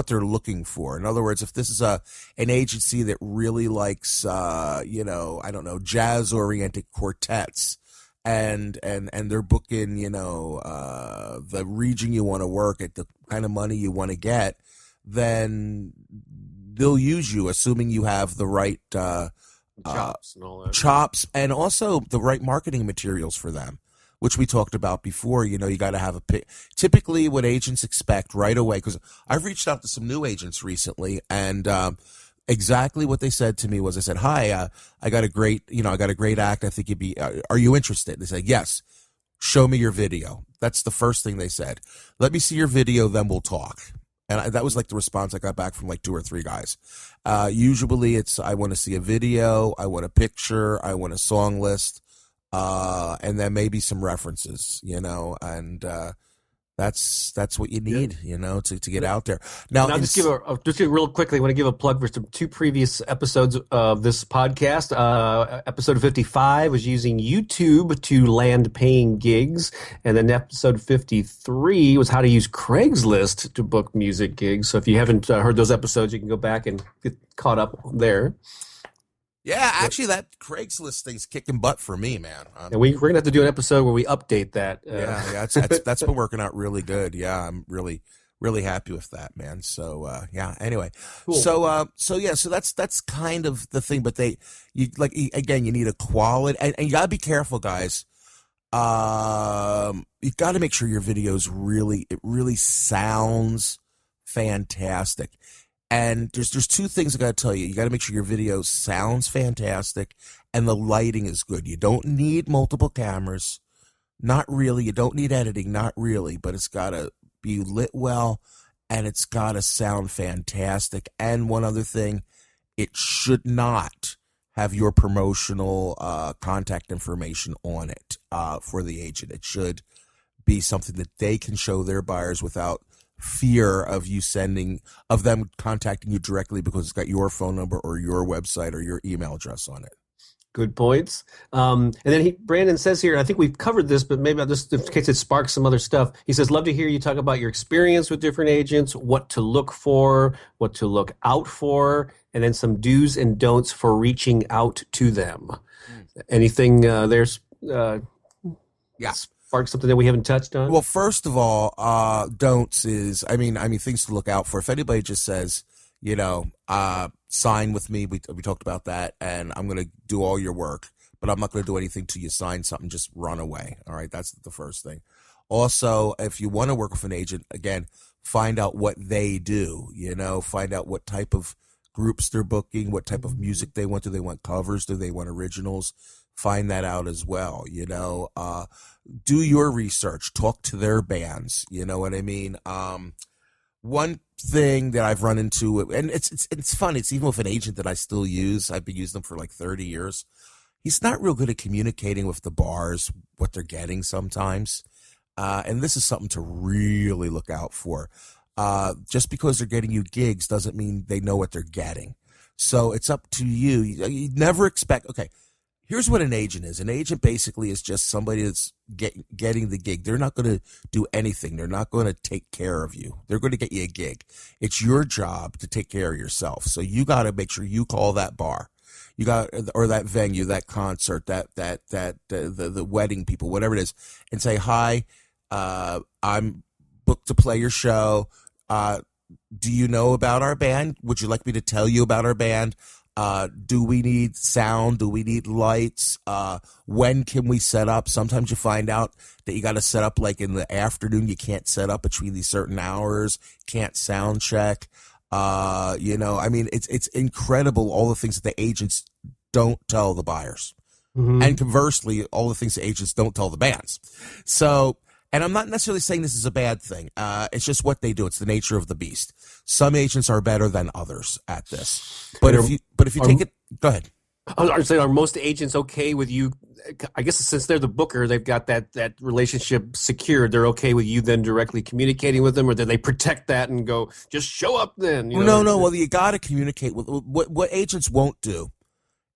what they're looking for. In other words, if this is an agency that really likes, you know, I don't know, jazz-oriented quartets, and they're booking, you know, the region you want to work at, the kind of money you want to get, then they'll use you, assuming you have the right chops and all that. Chops, and also the right marketing materials for them, which we talked about before. You know, you got to have typically what agents expect right away, because I've reached out to some new agents recently, and exactly what they said to me was, I said, hi, I got a great act. I think you'd be, are you interested? They said, yes. Show me your video. That's the first thing they said. Let me see your video, then we'll talk. And that was like the response I got back from like 2 or 3 guys. Usually it's, I want to see a video, I want a picture, I want a song list, and then maybe some references, you know, and that's what you need, you know, to get out there. Now, just real quickly, I want to give a plug for some 2 previous episodes of this podcast. Episode 55 was using YouTube to land paying gigs, and then episode 53 was how to use Craigslist to book music gigs. So if you haven't heard those episodes, you can go back and get caught up there. Yeah, actually, that Craigslist thing's kicking butt for me, man. And we're gonna have to do an episode where we update that. Yeah, that's been working out really good. Yeah, I'm really happy with that, man. So yeah. Anyway, cool. So that's kind of the thing. But you need a quality, and you gotta be careful, guys. You got to make sure your videos really sounds fantastic. And there's 2 things I got to tell you. You got to make sure your video sounds fantastic and the lighting is good. You don't need multiple cameras. Not really. You don't need editing. Not really. But it's got to be lit well, and it's got to sound fantastic. And one other thing, it should not have your promotional contact information on it for the agent. It should be something that they can show their buyers without fear of them contacting you directly because it's got your phone number or your website or your email address on it. Good points. And then Brandon says here, I think we've covered this, but maybe just in case it sparks some other stuff. He says, love to hear you talk about your experience with different agents, what to look for, what to look out for, and then some do's and don'ts for reaching out to them. Anything there's spark something that we haven't touched on? Well, first of all, don'ts is, I mean, things to look out for. If anybody just says, you know, sign with me, we talked about that, and I'm going to do all your work, but I'm not going to do anything till you sign something, just run away. All right, that's the first thing. Also, if you want to work with an agent, again, find out what they do, you know, find out what type of groups they're booking, what type of music they want. Do they want covers? Do they want originals? Find that out as well, you know. Do your research, talk to their bands, you know what I mean? One thing that I've run into, and it's funny, it's even with an agent that I still use, I've been using them for like 30 years. He's not real good at communicating with the bars, what they're getting sometimes. And this is something to really look out for. Just because they're getting you gigs doesn't mean they know what they're getting. So it's up to you. You never expect, okay, here's what an agent is. An agent basically is just somebody that's getting the gig. They're not going to do anything. They're not going to take care of you. They're going to get you a gig. It's your job to take care of yourself. So you got to make sure you call that bar, or that venue, that concert, the wedding people, whatever it is, and say, hi, I'm booked to play your show. Do you know about our band? Would you like me to tell you about our band? Do we need sound? Do we need lights? When can we set up? Sometimes you find out that you got to set up like in the afternoon. You can't set up between these certain hours. Can't sound check. You know, I mean, it's incredible all the things that the agents don't tell the buyers. Mm-hmm. And conversely, all the things the agents don't tell the bands. So, and I'm not necessarily saying this is a bad thing. It's just what they do. It's the nature of the beast. Some agents are better than others at this. But if you take it, go ahead. I was saying, are most agents okay with you? I guess since they're the booker, they've got that relationship secured. They're okay with you then directly communicating with them, or do they protect that and go, just show up then? You know? No. Well, you got to communicate with what agents won't do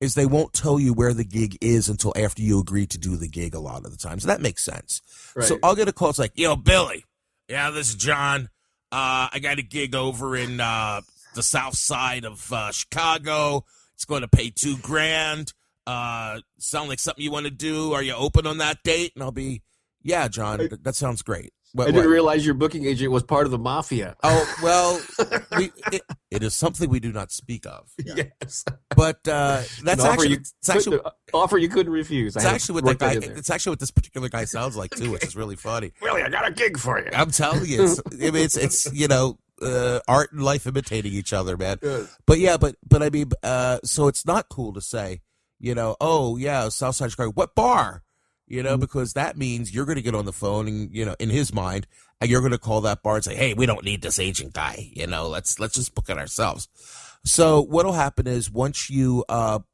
is they won't tell you where the gig is until after you agree to do the gig a lot of the times. So that makes sense. Right. So I'll get a call. It's like, yo, Billy. Yeah, this is John. I got a gig over in the south side of Chicago. It's going to pay $2,000. Sound like something you want to do? Are you open on that date? And I'll be, yeah, John, that sounds great. I didn't realize your booking agent was part of the mafia. Oh, well, it is something we do not speak of. Yeah. Yes. But that's actually offer you couldn't refuse. It's actually what that guy. It's actually what this particular guy sounds like too, which is really funny. Really, I got a gig for you. I'm telling you, it's art and life imitating each other, man. But yeah, but I mean, so it's not cool to say, oh yeah, Southside Chicago, what bar? Because that means you're going to get on the phone and, in his mind, and you're going to call that bar and say, hey, we don't need this agent guy. Let's just book it ourselves. So what'll happen is once you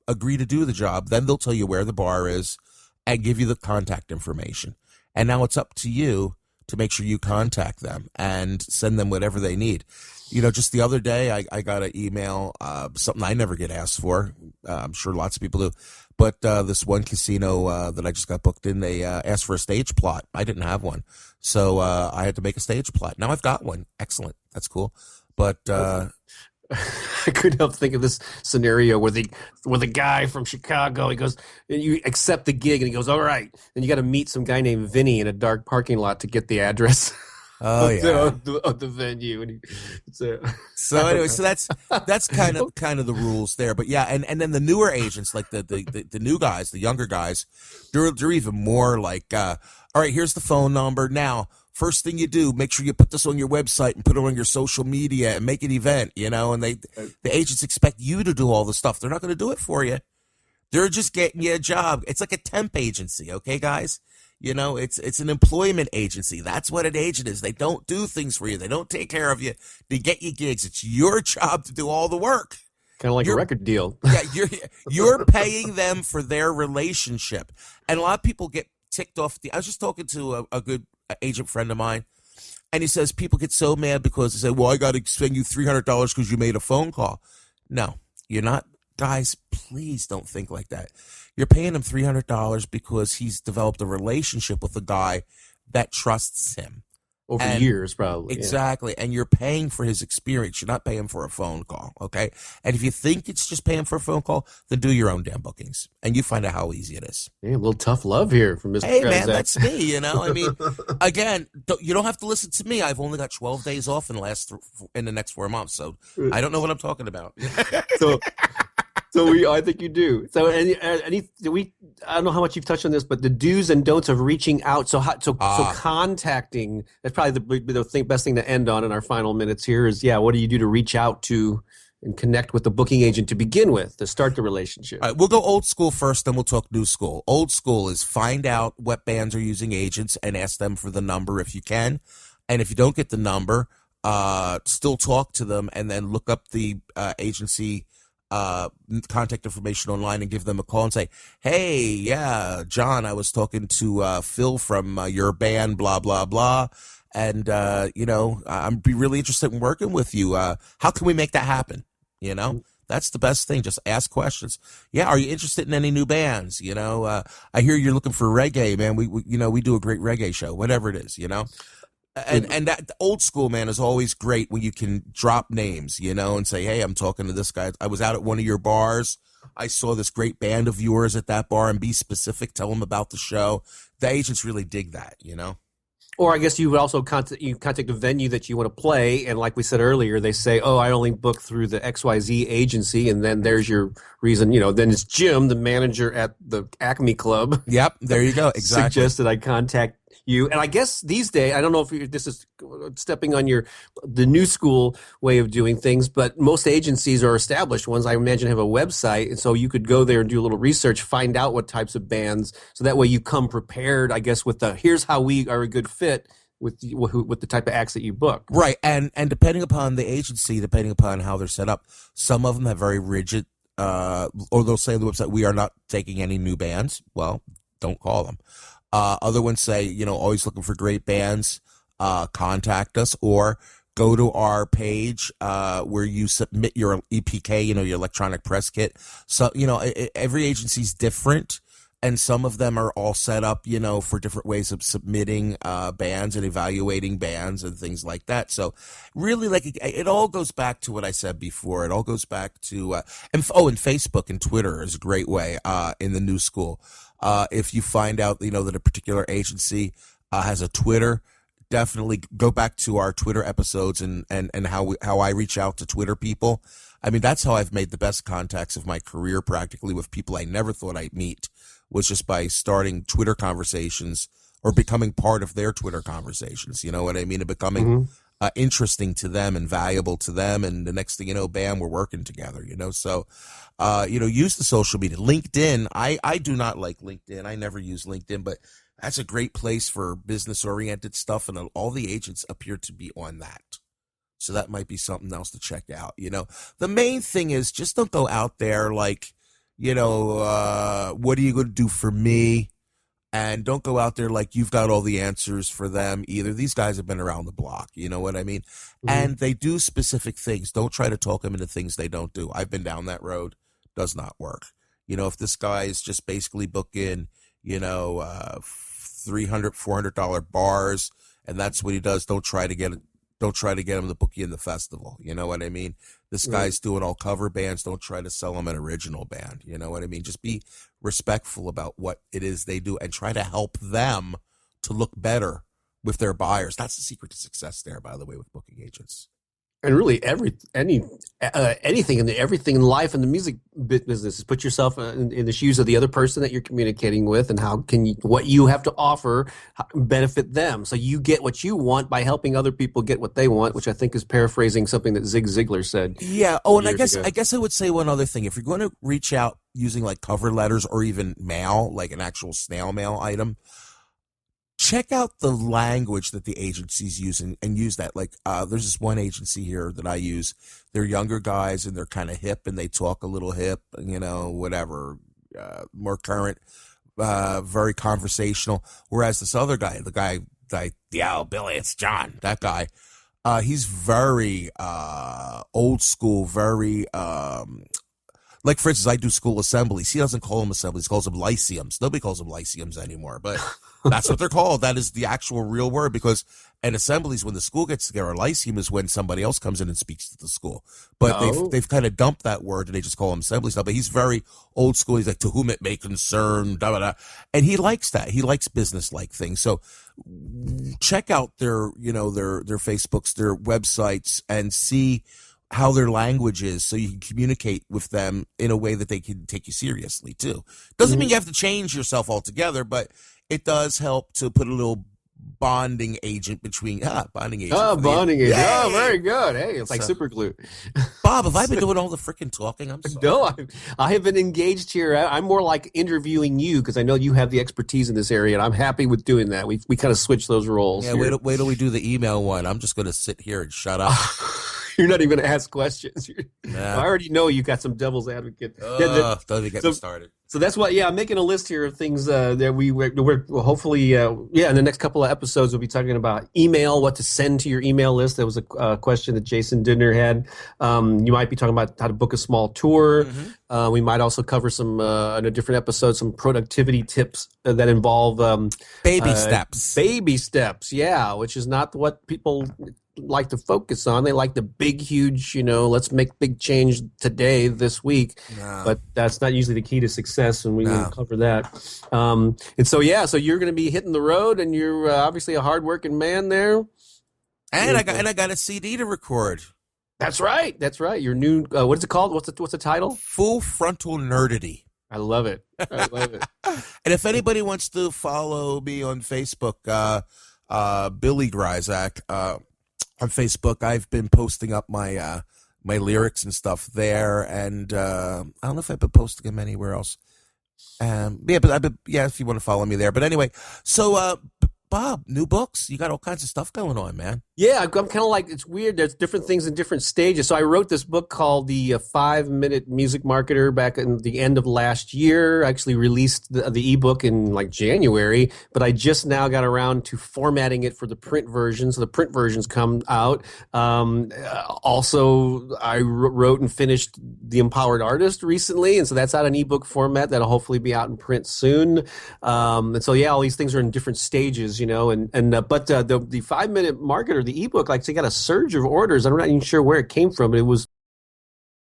agree to do the job, then they'll tell you where the bar is and give you the contact information. And now it's up to you to make sure you contact them and send them whatever they need. Just the other day, I got an email, something I never get asked for. I'm sure lots of people do. But this one casino that I just got booked in, they asked for a stage plot. I didn't have one. So I had to make a stage plot. Now I've got one. Excellent. That's cool. But I couldn't help think of this scenario where the guy from Chicago, he goes, you accept the gig, and he goes, all right. And you got to meet some guy named Vinny in a dark parking lot to get the address. Oh yeah, of the venue. And so anyway, so that's kind of the rules there. But yeah, and then the newer agents, like the new guys, the younger guys, they're even more like, all right, here's the phone number. Now, first thing you do, make sure you put this on your website and put it on your social media and make an event. And the agents expect you to do all the stuff. They're not going to do it for you. They're just getting you a job. It's like a temp agency, okay, guys? It's an employment agency. That's what an agent is. They don't do things for you. They don't take care of you. They get you gigs. It's your job to do all the work. Kind of like a record deal. Yeah, you're paying them for their relationship. And a lot of people get ticked off. I was just talking to a good agent friend of mine, and he says people get so mad because they say, well, I got to send you $300 because you made a phone call. No, you're not. Guys, please don't think like that. You're paying him $300 because he's developed a relationship with a guy that trusts him. Over years, probably. Exactly. Yeah. And you're paying for his experience. You're not paying for a phone call, okay? And if you think it's just paying for a phone call, then do your own damn bookings. And you find out how easy it is. Hey, a little tough love here from Mr. Hey, man, that's me, I mean, again, you don't have to listen to me. I've only got 12 days off in the next 4 months, so I don't know what I'm talking about. So I think you do. So I don't know how much you've touched on this, but the do's and don'ts of reaching out. So contacting, that's probably the best thing to end on in our final minutes here is, what do you do to reach out to and connect with the booking agent to begin with, to start the relationship? All right, we'll go old school first, then we'll talk new school. Old school is find out what bands are using agents and ask them for the number if you can. And if you don't get the number, still talk to them and then look up the agency contact information online and give them a call and say, hey, yeah, John, I was talking to Phil from your band, blah, blah, blah. And, I'm be really interested in working with you. How can we make that happen? That's the best thing. Just ask questions. Yeah. Are you interested in any new bands? I hear you're looking for reggae, man. We do a great reggae show, whatever it is, And that old school, man, is always great when you can drop names, and say, hey, I'm talking to this guy. I was out at one of your bars. I saw this great band of yours at that bar, and be specific. Tell them about the show. The agents really dig that, Or I guess you would also contact the venue that you want to play, and like we said earlier, they say, oh, I only book through the XYZ agency, and then there's your reason, then it's Jim, the manager at the Acme Club. Yep, there you go, exactly. Suggested I contact you. And I guess these days, I don't know if this is stepping on the new school way of doing things, but most agencies are established ones, I imagine, have a website. And so you could go there and do a little research, find out what types of bands. So that way you come prepared, I guess, with here's how we are a good fit with the type of acts that you book. Right. And depending upon the agency, depending upon how they're set up, some of them have very rigid, or they'll say on the website, we are not taking any new bands. Well, don't call them. Other ones say, always looking for great bands, contact us, or go to our page where you submit your EPK, your electronic press kit. So, every agency's different, and some of them are all set up, for different ways of submitting bands and evaluating bands and things like that. So really, like, it all goes back to what I said before. It all goes back to and Facebook and Twitter is a great way in the new school. If you find out, that a particular agency has a Twitter, definitely go back to our Twitter episodes and how I reach out to Twitter people. I mean, that's how I've made the best contacts of my career, practically, with people I never thought I'd meet, was just by starting Twitter conversations or becoming part of their Twitter conversations. You know what I mean? And becoming interesting to them and valuable to them. And the next thing you know, bam, we're working together, So, use the social media. LinkedIn, I do not like LinkedIn. I never use LinkedIn, but that's a great place for business-oriented stuff, and all the agents appear to be on that. So that might be something else to check out. The main thing is just don't go out there like, what are you going to do for me? And don't go out there like you've got all the answers for them either. These guys have been around the block. You know what I mean? And they do specific things. Don't try to talk them into things they don't do. I've been down that road. Does not work. If this guy is just basically booking, $300, $400 bars, and that's what he does, don't try to get him to book you in the festival. You know what I mean? This guy's doing all cover bands. Don't try to sell him an original band. You know what I mean? Just be respectful about what it is they do and try to help them to look better with their buyers. That's the secret to success there, by the way, with booking agents. And really, everything in life in the music business is put yourself in the shoes of the other person that you're communicating with, and how can what you have to offer benefit them, so you get what you want by helping other people get what they want, which I think is paraphrasing something that Zig Ziglar said. Yeah. Oh, and I guess I would say one other thing. If you're going to reach out using like cover letters or even mail, like an actual snail mail item, check out the language that the agencies use and use that. Like, there's this one agency here that I use. They're younger guys and they're kind of hip and they talk a little hip, whatever, more current, very conversational. Whereas this other guy, Billy, it's John, that guy, he's very old school, very like, for instance, I do school assemblies. He doesn't call them assemblies. He calls them lyceums. Nobody calls them lyceums anymore, but that's what they're called. That is the actual real word, because an assembly is when the school gets together. A lyceum is when somebody else comes in and speaks to the school. But they've kind of dumped that word and they just call them assemblies now. But he's very old school. He's like, to whom it may concern, da, da, da. And he likes that. He likes business-like things. So check out their Facebooks, their websites, and see how their language is, so you can communicate with them in a way that they can take you seriously too. Doesn't mean you have to change yourself altogether, but it does help to put a little bonding agent between bonding agent. Bonding agent. Yay! Oh, very good. Hey, it's like super glue. Bob, have I been doing all the freaking talking? I'm sorry. No, I have been engaged here. I'm more like interviewing you, because I know you have the expertise in this area, and I'm happy with doing that. We kind of switch those roles. Yeah, wait till we do the email one. I'm just going to sit here and shut up. You're not even going to ask questions. I already know you got some devil's advocate. Don't even get me started. So that's what, I'm making a list here of things that we're hopefully, in the next couple of episodes, we'll be talking about email, what to send to your email list. That was a question that Jason Didner had. You might be talking about how to book a small tour. We might also cover some, in a different episode, some productivity tips that involve baby steps. Baby steps, which is not what people like to focus on. They like the big, huge, let's make big change today, this week. No. But that's not usually the key to success, and we can cover that. And so you're going to be hitting the road, and you're obviously a hardworking man there. And I got a CD to record. That's right. Your new what is it called? What's the title? Full Frontal Nerdity. I love it. And if anybody wants to follow me on Facebook, Billy Gryzak, on Facebook, I've been posting up my my lyrics and stuff there, and I don't know if I've been posting them anywhere else. If you want to follow me there. But anyway, so Bob, new books. You got all kinds of stuff going on, man. Yeah, I'm kind of like, it's weird. There's different things in different stages. So I wrote this book called The 5 Minute Music Marketer back in the end of last year. I actually released the ebook in like January, but I just now got around to formatting it for the print version. So the print versions come out. Also, I wrote and finished The Empowered Artist recently, and so that's out in ebook format. That'll hopefully be out in print soon. And so yeah, all these things are in different stages, but the 5 Minute Marketer, the ebook, like they got a surge of orders. I'm not even sure where it came from, but it was